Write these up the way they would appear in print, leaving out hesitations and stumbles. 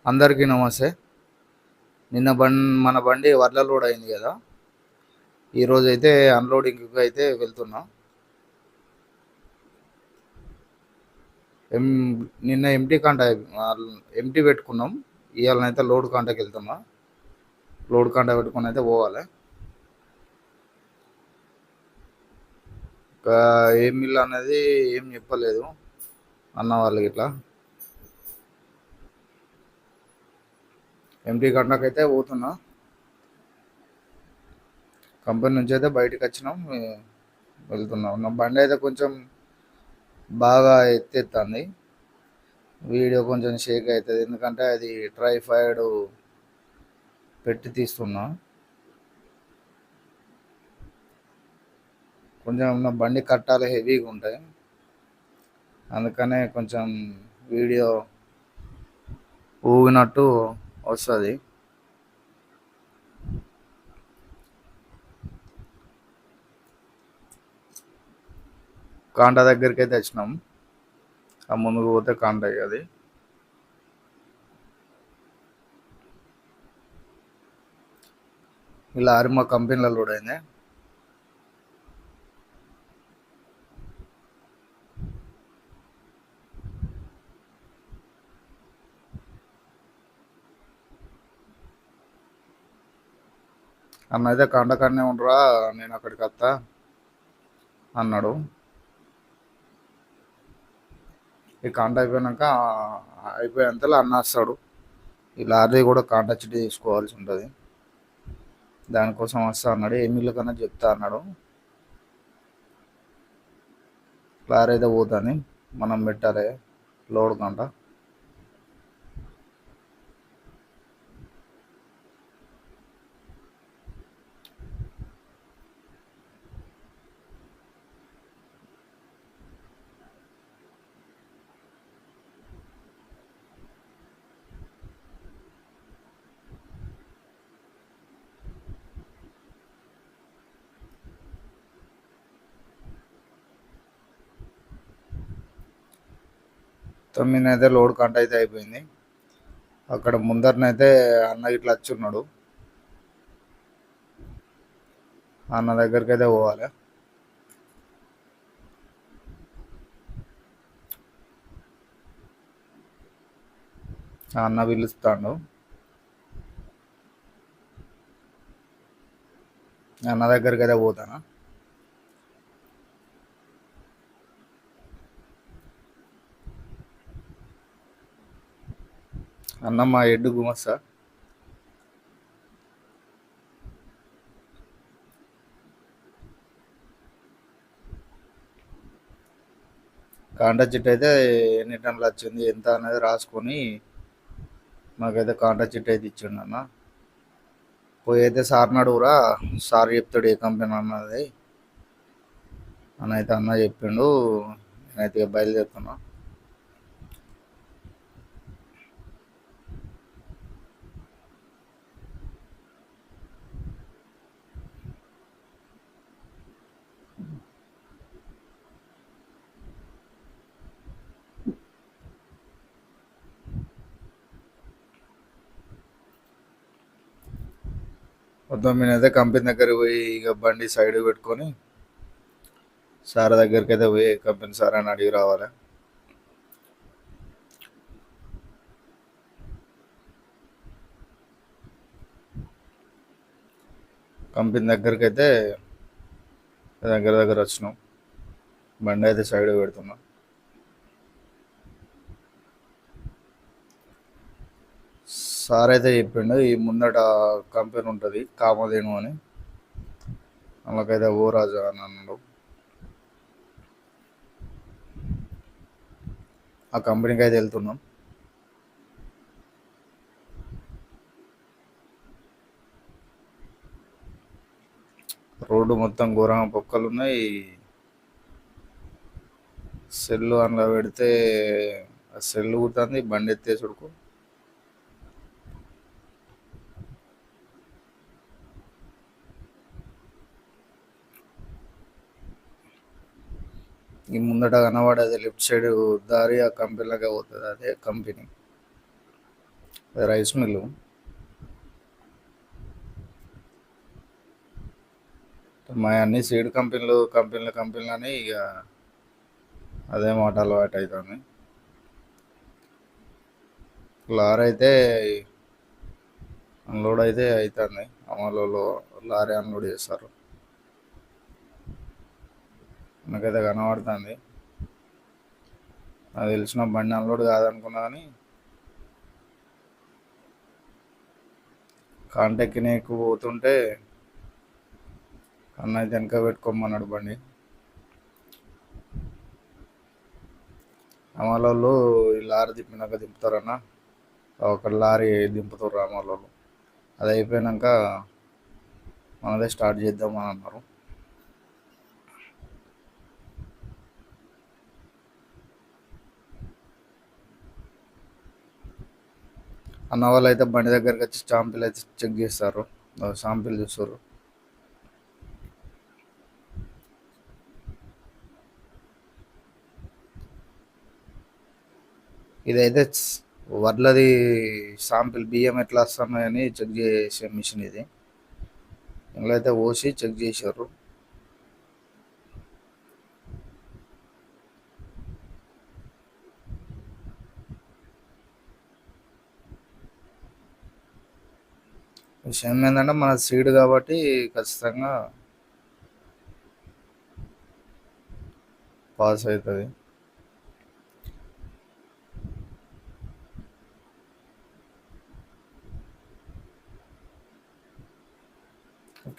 అందరికీ నమస్తే. నిన్న మన బండి వడ్ల లోడ్ అయింది కదా. ఈరోజు అయితే అన్లోడింగ్కి అయితే వెళ్తున్నా. ఎం నిన్న ఎంటీ పెట్టుకున్నాం. ఇవాళనైతే లోడ్ కాంటాకి వెళ్తున్నా. లోడ్ కాంటా పెట్టుకుని అయితే పోవాలి. ఇంకా ఏం మిల్ అనేది ఏం చెప్పలేదు అన్న వాళ్ళకి. ఇట్లా ఎంటీ కాంటాకి అయితే పోతున్నా. కంపెనీ నుంచి అయితే బయటకు వచ్చినాం, వెళ్తున్నాం. నా బండి అయితే కొంచెం బాగా ఎత్తేస్తుంది. వీడియో కొంచెం షేక్ అవుతుంది, ఎందుకంటే అది ట్రైఫాయిడ్ పెట్టి తీస్తున్నా. కొంచెం నా బండి కట్టాలి హెవీగా ఉంటాయి, అందుకనే కొంచెం వీడియో ఊగినట్టు వస్తుంది. కాంటా దగ్గరికి అయితే వచ్చినాం. ఆ ముందుకు పోతే కాంటా అది. ఇలా మా కంపెనీలో లోడ్ అయింది. అన్న అయితే కాంటకాడనే ఉండరా, నేను అక్కడికి వస్తా అన్నాడు. ఈ కాంటా అయిపోయేంతలో అన్న వస్తాడు. ఈ లారీ కూడా కాంటా చిట్టి తీసుకోవాల్సి ఉంటుంది, దానికోసం వస్తా అన్నాడు. ఏ మిల్లు కన్నా చెప్తా అన్నాడు. లారీ అయితే పోతుంది, మనం పెట్టాలి లోడ్ కాంటా. తొమ్మిదినైతే లోడ్ కాంటా అయితే అయిపోయింది. అక్కడ ముందరనైతే అన్న ఇట్లా వచ్చి ఉన్నాడు. అన్న దగ్గరికి అయితే పోవాలి. అన్న పిలుస్తాడు. అన్న దగ్గరికి అయితే పోతాను. అన్న మా ఎడ్డు గుమస్తా. కాంటా చిట్ అయితే ఎన్ని టన్నులు వచ్చింది ఎంత అనేది రాసుకొని మాకైతే కాంటా చిట్ అయితే ఇచ్చిండు అన్న. పోయి అయితే సార్ని అడుగురా, సార్ చెప్తాడు ఏ కంపెనీ అన్నది అని అయితే అన్న చెప్పిండు. నేనైతే బయలుదేరుతున్నా. మొత్తం నేనైతే కంపెనీ దగ్గరికి పోయి ఇక బండి సైడ్ పెట్టుకొని సార్ దగ్గరికి అయితే పోయి కంపెనీ సార్ అని అడిగి రావాలి. కంపెనీ దగ్గరికి అయితే దగ్గర వచ్చినాం. బండి అయితే సైడ్ పెడుతున్నాం. సార్ అయితే చెప్పిండు ఈ ముందట కంపెనీ ఉంటుంది కామధేను అని, అలాగైతే ఓ రాజా అని అన్నాడు. ఆ కంపెనీకి అయితే వెళ్తున్నాం. రోడ్డు మొత్తం ఘోరంగా పొక్కలు ఉన్నాయి. సెల్లు అందులో పెడితే ఆ సెల్లు కుడుతుంది, బండి ఎత్తేసుడుకు. ఈ ముందట కనబడేది లెఫ్ట్ సైడ్ దారి ఆ కంపెనీలోకి పోతుంది, అదే కంపెనీ. Rice mill. మా అన్ని సీడ్ కంపెనీలు అని ఇక అదే మాట అలవాటు అవుతుంది. లారీ అయితే అన్లోడ్ అయితే అవుతుంది. అమలు లారీ అన్లోడ్ చేస్తారు. నాకైతే కనబడుతుంది. నాకు తెలిసిన బండి అన్లోడ్ కాదనుకున్నా కానీ కాంటాక్ట్ని ఎక్కువ పోతుంటే అన్న అయితే వెనక పెట్టుకోమన్నాడు బండి. అమలు ఈ లారీ దింపినాక దింపుతారన్న, ఒక లారీ దింపుతారు అమలు. అది అయిపోయాక మనదే స్టార్ట్ చేద్దామని అన్నారు. అన్న వాళ్ళు అయితే బండి దగ్గరికి వచ్చి శాంపిల్ అయితే చెక్ చేస్తారు, శాంపిల్ చూస్తారు. ఇదైతే వడ్లది శాంపిల్ బియ్యం ఎట్లా వస్తున్నాయని చెక్ చేసే మిషన్ ఇది. ఇందులో అయితే పోసి చెక్ చేశారు. విషయం ఏంటంటే మన సీడ్ కాబట్టి ఖచ్చితంగా పాస్ అవుతుంది.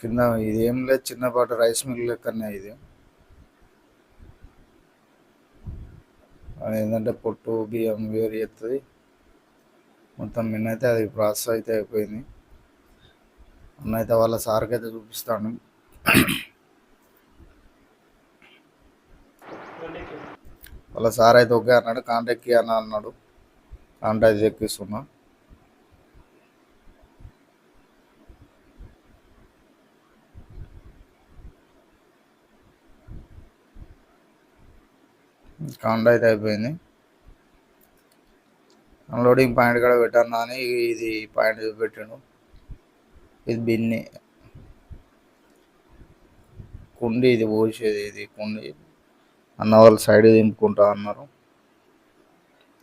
కింద ఇది ఏం లేదు, చిన్నపాటి రైస్ మిల్ లెక్కనే ఇది. అది ఏంటంటే పొట్టు బియ్యం వేరు చేస్తుంది. మొత్తం నిన్నైతే అది ప్రాసెస్ అయితే అయిపోయింది. అన్నైతే వాళ్ళ సార్కి అయితే చూపిస్తాను. వాళ్ళ సార్ అయితే ఓకే అన్నాడు, కాంటాక్ట్ అని అన్నాడు. కాంటాక్ట్ ఎక్కిస్తున్నా. కాంటాక్ట్ అయితే అయిపోయింది. అన్లోడింగ్ పాయింట్ కూడా పెట్టాను అని ఇది పాయింట్ పెట్టాను. ఇది బిన్ని కుండి, ఇది పోసేది, ఇది కుండి. అన్న వాళ్ళు సైడ్ దింపుకుంటా అన్నారు.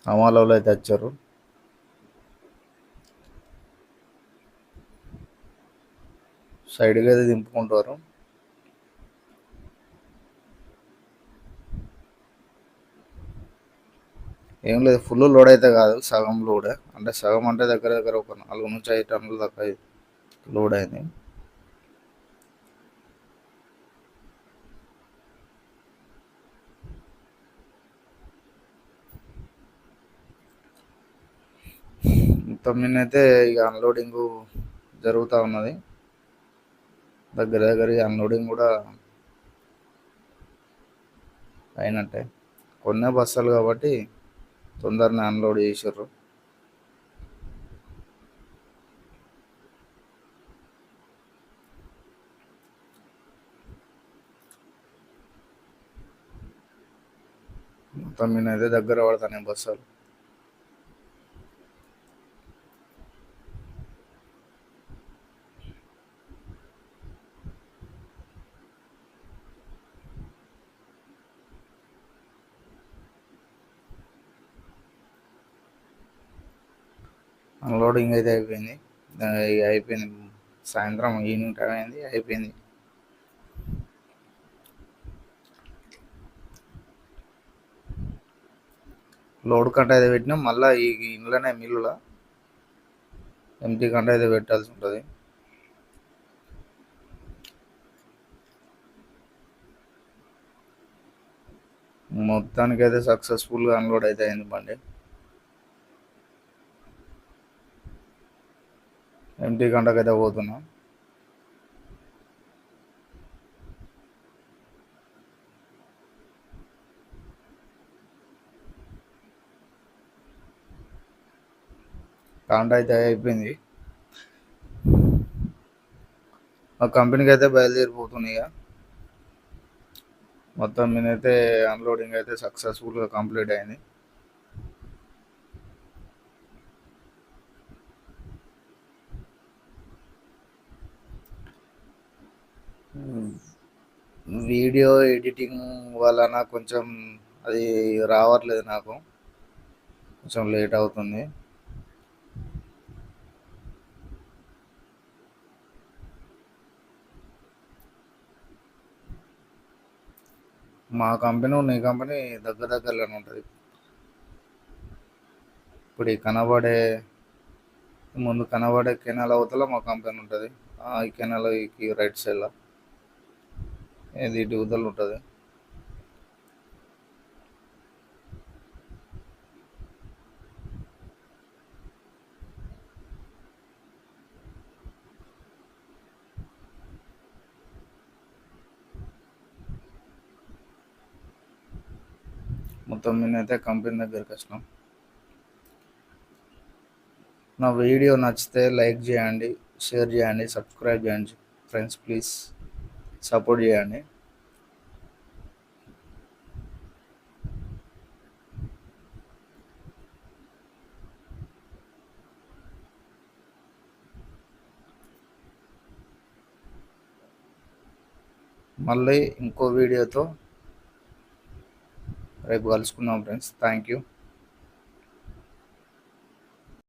అమలు అయితే వచ్చారు. సైడ్గా అయితే దింపుకుంటారు. ఏం లేదు, ఫుల్ లోడ్ అయితే కాదు, సగం లోడ్. అంటే సగం అంటే దగ్గర దగ్గర ఒక 4 నుంచి 5 టన్నుల దాకా లోడ్ అయింది. మొత్తం నిన్నైతే ఇక అన్లోడింగ్ జరుగుతూ ఉన్నది. దగ్గర దగ్గర అన్లోడింగ్ కూడా అయినట్టే. కొన్నే బస్సులు కాబట్టి తొందరనే అన్లోడ్ చేసారు. మొత్తం నేనైతే దగ్గర పడతాను బస్సులు. అన్లోడింగ్ అయితే అయిపోయింది. అయిపోయింది, సాయంత్రం ఈవినింగ్ టైం అయింది, అయిపోయింది. లోడ్ కంట అయితే పెట్టినాం. మళ్ళీ ఈ ఇంట్లోనే మిల్లులో ఎంటీ కంట అయితే పెట్టాల్సి ఉంటుంది. మొత్తానికైతే సక్సెస్ఫుల్గా అన్లోడ్ అయితే అయింది బండి. ఎంటీ కంటకైతే పోతున్నాం. కాంట అయితే అయిపోయింది. ఆ కంపెనీకి అయితే బయలుదేరిపోతుంది. ఇక మొత్తం నేనైతే అన్లోడింగ్ అయితే సక్సెస్ఫుల్గా కంప్లీట్ అయింది. వీడియో ఎడిటింగ్ వలన కొంచెం అది రావట్లేదు, నాకు కొంచెం లేట్ అవుతుంది. మా కంపెనీ నీ కంపెనీ దగ్గరలోనే ఉంటుంది. ఇప్పుడు ఈ ముందు కనబడే కెనాల్ అవతల మా కంపెనీ ఉంటుంది. ఈ కెనాల్ రైట్ సైడ్లో ఇది ఇటు ఊదలు ఉంటుంది. మొత్తం నేనైతే కంపెనీ దగ్గరికి వచ్చినాం. నా వీడియో నచ్చితే లైక్ చేయండి, షేర్ చేయండి, సబ్స్క్రైబ్ చేయండి ఫ్రెండ్స్. ప్లీజ్ సపోర్ట్ చేయండి. మళ్ళీ ఇంకో వీడియోతో రేపు కలుసుకుందాం ఫ్రెండ్స్. Thank you.